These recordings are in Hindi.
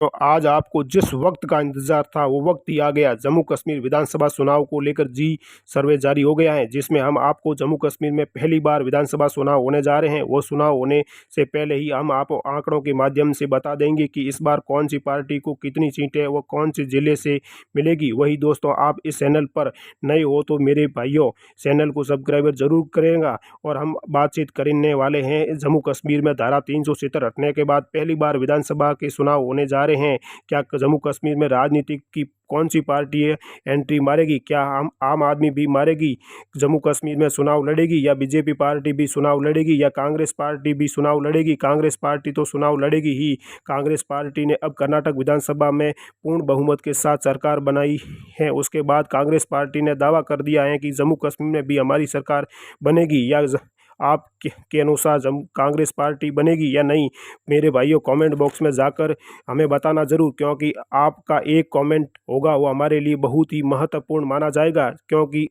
तो आज आपको जिस वक्त का इंतजार था वो वक्त ही आ गया। जम्मू कश्मीर विधानसभा चुनाव को लेकर जी सर्वे जारी हो गया है, जिसमें हम आपको जम्मू कश्मीर में पहली बार विधानसभा चुनाव होने जा रहे हैं। वो चुनाव होने से पहले ही हम आपको आंकड़ों के माध्यम से बता देंगे कि इस बार कौन सी पार्टी को कितनी सीटें वो कौन से जिले से मिलेगी। वही दोस्तों, आप इस चैनल पर नए हो तो मेरे भाइयों चैनल को सब्सक्राइबर जरूर करेगा। और हम बातचीत करने वाले हैं जम्मू कश्मीर में धारा 370 हटने के बाद पहली बार विधानसभा के चुनाव होने जा रहे हैं। क्या जम्मू कश्मीर में राजनीति की कौन सी पार्टी है एंट्री मारेगी? क्या आम आदमी भी मारेगी? जम्मू कश्मीर में चुनाव लड़ेगी या बीजेपी पार्टी भी चुनाव लड़ेगी या कांग्रेस पार्टी भी चुनाव लड़ेगी? कांग्रेस पार्टी तो चुनाव लड़ेगी ही। कांग्रेस पार्टी ने अब कर्नाटक विधानसभा में पूर्ण बहुमत के साथ सरकार बनाई है। उसके बाद कांग्रेस पार्टी ने दावा कर दिया है कि जम्मू कश्मीर में भी हमारी सरकार बनेगी। या आप के अनुसार कांग्रेस पार्टी बनेगी या नहीं? मेरे भाइयों कमेंट बॉक्स में जाकर हमें बताना ज़रूर, क्योंकि आपका एक कमेंट होगा वो हमारे लिए बहुत ही महत्वपूर्ण माना जाएगा। क्योंकि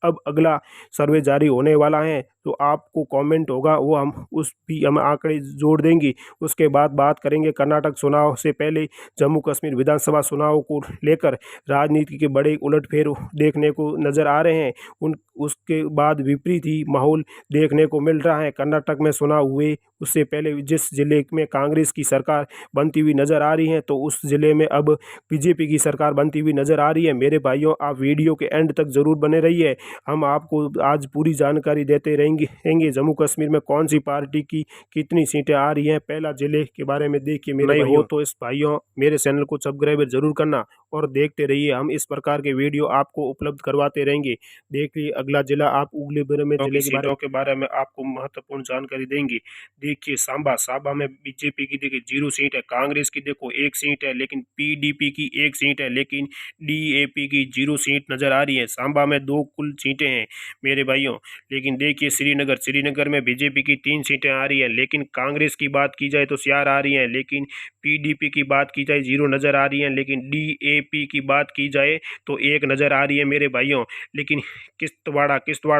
अब अगला सर्वे जारी होने वाला है, तो आपको कमेंट होगा वो हम आंकड़े जोड़ देंगे। उसके बाद बात करेंगे कर्नाटक चुनाव से पहले जम्मू कश्मीर विधानसभा चुनाव को लेकर राजनीति के बड़े उलटफेर देखने को नज़र आ रहे हैं। उसके बाद विपरीत ही माहौल देखने को मिल रहा है। कर्नाटक में चुनाव हुए उससे पहले जिस जिले में कांग्रेस की सरकार बनती हुई नज़र आ रही है, तो उस जिले में अब बीजेपी की सरकार बनती हुई नज़र आ रही है। मेरे भाइयों, आप वीडियो के एंड तक ज़रूर बने रहिए। हम आपको आज पूरी जानकारी देते रहेंगे जम्मू कश्मीर में कौन सी पार्टी की कितनी सीटें आ रही हैं। पहला जिले के बारे में देखिए मेरे भाइयों, तो इस भाइयों मेरे चैनल को सब्सक्राइब जरूर करना और देखते रहिए। हम इस प्रकार के वीडियो आपको उपलब्ध करवाते रहेंगे। देखिए अगला जिला आप उगले जिले में सीटों के बारे में आपको महत्वपूर्ण जानकारी देंगे। देखिए सांबा में बीजेपी की देखिए 0 सीट है, कांग्रेस की देखो 1 सीट है, लेकिन पीडीपी की 1 सीट है, लेकिन डीएपी की 0 सीट नजर आ रही है। सांबा में 2 कुल सीटें हैं मेरे भाइयों। लेकिन देखिए श्रीनगर में बीजेपी की 3 सीटें आ रही है, लेकिन कांग्रेस की बात की जाए तो 4 आ रही हैं, लेकिन पीडीपी की बात की जाए 0 नजर आ रही है, लेकिन डीएपी की बात की जाए तो 1 नजर आ रही है मेरे भाइयों। लेकिन किश्तवाड़ा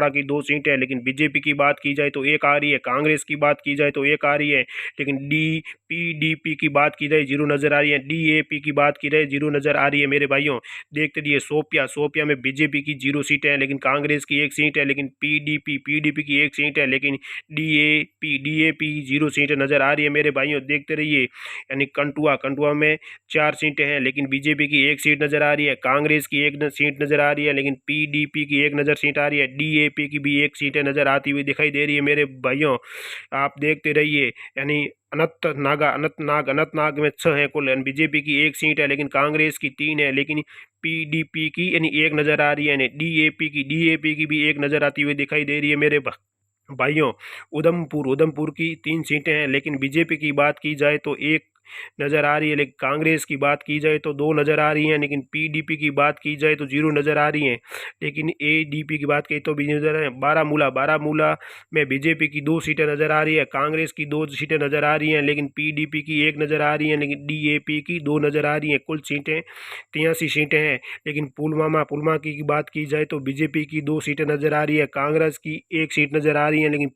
की 2 सीटें हैं, लेकिन बीजेपी की बात की जाए तो 1 आ रही है, कांग्रेस की बात की जाए तो 1 आ रही है, लेकिन पीडीपी की बात की जाए 0 नजर आ रही है, डीएपी की बात की जाए 0 नजर आ रही है मेरे भाइयों। देखते रहिए सोपिया में बीजेपी की 0 सीटें हैं, लेकिन कांग्रेस की 1 सीट है, लेकिन पीडीपी की 1 सीट है, लेकिन डीएपी 0 सीटें नजर आ रही है मेरे भाइयों। देखते रहिए। यानी कंटुआ में 4 सीटें हैं, लेकिन बीजेपी की 1 सीट नजर आ रही है, कांग्रेस की 1 सीट नजर आ रही है, लेकिन पीडीपी की 1 सीट आ रही है, डीएपी की भी 1 सीटें नजर आती हुई दिखाई दे रही है मेरे भाइयों। आप देखते रहिए। यानी अनंतनाग में 6 है कुल, बीजेपी की 1 सीट है, लेकिन कांग्रेस की 3 है, लेकिन पीडीपी की यानी 1 नजर आ रही है, यानी डीएपी की भी 1 नजर आती हुई दिखाई दे रही है मेरे भाइयों। उधमपुर की 3 सीटें हैं, लेकिन बीजेपी की बात की जाए तो 1 नज़र आ रही है, लेकिन कांग्रेस की बात की जाए तो 2 नज़र आ रही हैं, लेकिन पीडीपी की बात की जाए तो 0 नज़र आ रही हैं, लेकिन एडीपी की बात की तो भी नज़र आ रही है। बारामूला में बीजेपी की 2 सीटें नज़र आ रही है, कांग्रेस की 2 सीटें नज़र आ रही हैं, लेकिन पीडीपी की 1 नज़र आ रही है, लेकिन डीएपी की 2 नज़र आ रही हैं। कुल सीटें 83 सीटें हैं, लेकिन पुलवामा की बात की जाए तो बीजेपी की 2 सीटें नज़र आ रही है, कांग्रेस की 1 सीट नज़र आ रही है, लेकिन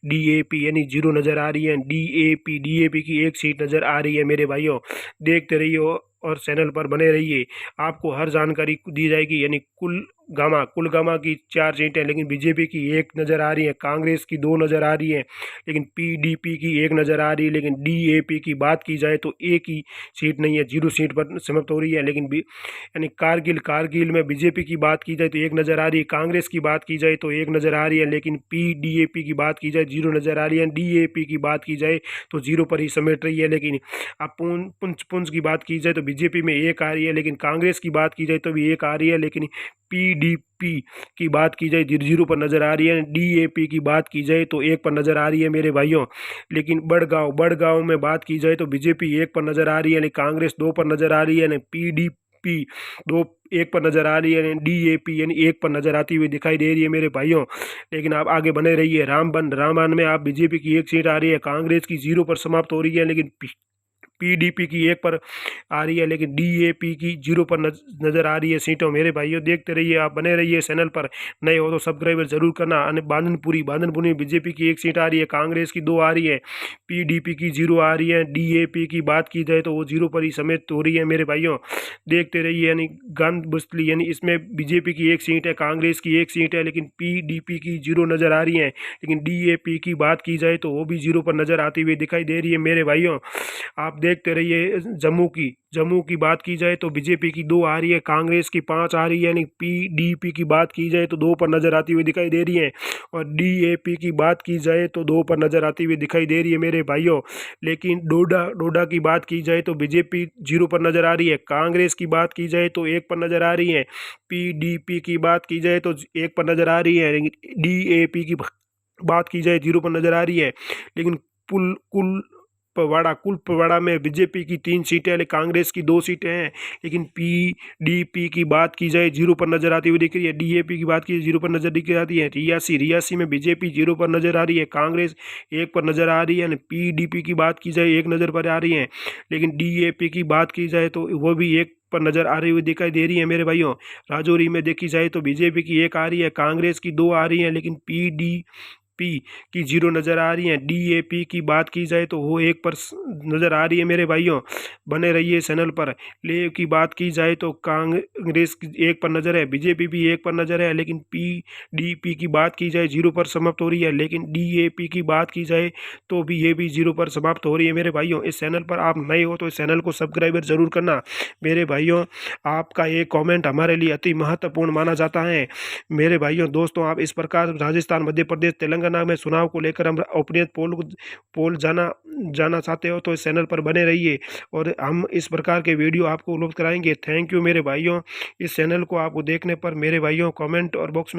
डीएपी यानी 0 नज़र आ रही है, डीएपी की 1 सीट नज़र आ रही है मेरे भाइयों। देखते रहिए और चैनल पर बने रहिए, आपको हर जानकारी दी जाएगी। यानी कुलगामा की 4 सीटें, लेकिन बीजेपी की 1 नज़र आ रही है, कांग्रेस की 2 नज़र आ रही है, लेकिन पीडीपी की 1 नज़र आ रही है, लेकिन डीएपी की बात की जाए तो 1 ही सीट नहीं है, 0 सीट पर समाप्त हो रही है। लेकिन यानी कारगिल में बीजेपी की बात की जाए तो 1 नज़र आ रही है, कांग्रेस की बात की जाए तो 1 नज़र आ रही है, लेकिन पीडीएपी की बात की जाए 0 नज़र आ रही है, डीएपी की बात की जाए तो 0 पर ही समेट रही है। लेकिन अब पुंछ की बात की जाए तो बीजेपी में 1 आ रही है, लेकिन कांग्रेस की बात की जाए तो भी 1 आ रही है, लेकिन पीडीपी की बात की जाए 0 पर नज़र आ रही है, डीएपी की बात की जाए तो 1 पर नज़र आ रही है मेरे भाइयों। लेकिन बड़गांव में बात की जाए तो बीजेपी 1 पर नज़र आ रही है, लेकिन कांग्रेस 2 पर नज़र आ रही है, पीडीपी 1 पर नज़र आ रही है, डीएपी यानी 1 पर नज़र आती हुई दिखाई दे रही है मेरे भाइयों। लेकिन आप आगे बने रहिए। रामबन में आप बीजेपी की 1 सीट आ रही है, कांग्रेस की 0 पर समाप्त हो रही है, लेकिन पीडीपी की 1 पर आ रही है, लेकिन डीएपी की 0 पर नज़र आ रही है सीटों। मेरे भाइयों देखते रहिए, आप बने रहिए चैनल पर, नए हो तो सब्सक्राइबर जरूर करना। बांदनपुरी में बीजेपी की 1 सीट आ रही है, कांग्रेस की 2 आ रही है, पीडीपी की 0 आ रही है। डीएपी की बात की जाए तो वो 0 पर ही समेत हो रही है। मेरे भाइयों देखते रहिए, यानी गंद बस्ती, यानी इसमें बीजेपी की 1 सीट है, कांग्रेस की 1 सीट है, लेकिन पीडीपी की 0 नज़र आ रही है। लेकिन डीएपी की बात की जाए तो वो भी 0 पर नज़र आती हुई दिखाई दे रही है। मेरे भाइयों आप देखते रहिए। जम्मू की बात की जाए तो बीजेपी की 2 आ रही है, कांग्रेस की 5 आ रही है, यानी पीडीपी की बात की जाए तो 2 पर नज़र आती हुई दिखाई दे रही है, और डीएपी की बात की जाए तो 2 पर नज़र आती हुई दिखाई दे रही है। मेरे भाइयों लेकिन डोडा की बात की जाए तो बीजेपी 0 पर नज़र आ रही है, कांग्रेस की बात की जाए तो 1 पर नज़र आ रही है, पीडीपी की बात की जाए तो 1 पर नज़र आ रही है, लेकिन डीएपी की बात की जाए 0 पर नज़र आ रही है। लेकिन कुलपवाड़ा में बीजेपी की 3 सीटें, लेकिन कांग्रेस की 2 सीटें हैं, लेकिन पीडीपी की बात की जाए 0 पर नज़र आती हुई दिख रही है, डीएपी की बात की 0 पर नज़र दिख आती है। रियासी में बीजेपी 0 पर नज़र आ रही है, कांग्रेस 1 पर नज़र आ रही है, पीडीपी की बात की जाए 1 नज़र पर आ रही है, लेकिन डीएपी की बात की जाए तो वो भी 1 पर नज़र आ रही हुई दिखाई दे रही है। मेरे भाइयों राजौरी में देखी जाए तो बीजेपी की 1 आ रही है, कांग्रेस की 2 आ रही है, लेकिन पी की 0 नज़र आ रही है। डीएपी की बात की जाए तो वो 1 पर नज़र आ रही है। मेरे भाइयों बने रहिए चैनल पर। ले की बात की जाए तो कांग्रेस की 1 पर नज़र है, बीजेपी भी 1 पर नज़र है, लेकिन पीडीपी की बात की जाए 0 पर समाप्त हो रही है, लेकिन डीएपी की बात की जाए तो भी ये भी 0 पर समाप्त हो रही है। मेरे भाइयों इस चैनल पर आप नए हो तो इस चैनल को सब्सक्राइबर जरूर करना। मेरे भाइयों आपका एक कमेंट हमारे लिए अति महत्वपूर्ण माना जाता है। मेरे भाइयों दोस्तों आप इस प्रकार राजस्थान, मध्य प्रदेश, तेलंगाना में चुनाव को लेकर हम ओपिनियन पोल जाना चाहते हो तो इस चैनल पर बने रहिए, और हम इस प्रकार के वीडियो आपको उपलब्ध कराएंगे। थैंक यू मेरे भाइयों। इस चैनल को आपको देखने पर मेरे भाइयों कमेंट और बॉक्स में